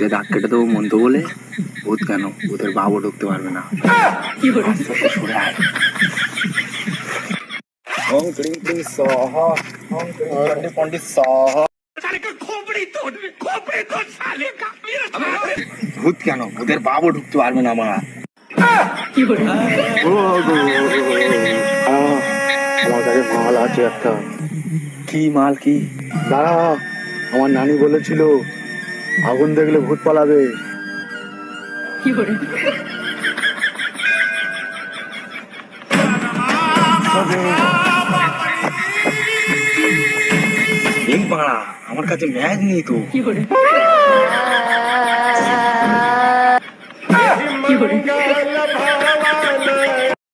ভূতে দাগ কেটে দেবো মন্ত্র বলে। ভূত কেন, ভূতের বাবু ঢুকতে পারবে না। আস্তে আস্তে সরে আয়। ওম ক্রিং ক্রিং স্বাহা, ওম ক্রিং চণ্ডী পণ্ডিত স্বাহা। ভূত কেন, ভূতের বাবু ঢুকতে পারবে না আমার। আমার কাছে মাল আছে একটা। কি মাল? কি? দাঁড়া, আমার নানি বলেছিল আগুন দেখলে ভূত পালাবে। এই বাড়া, আমার কাছে ম্যাচ নেই তো।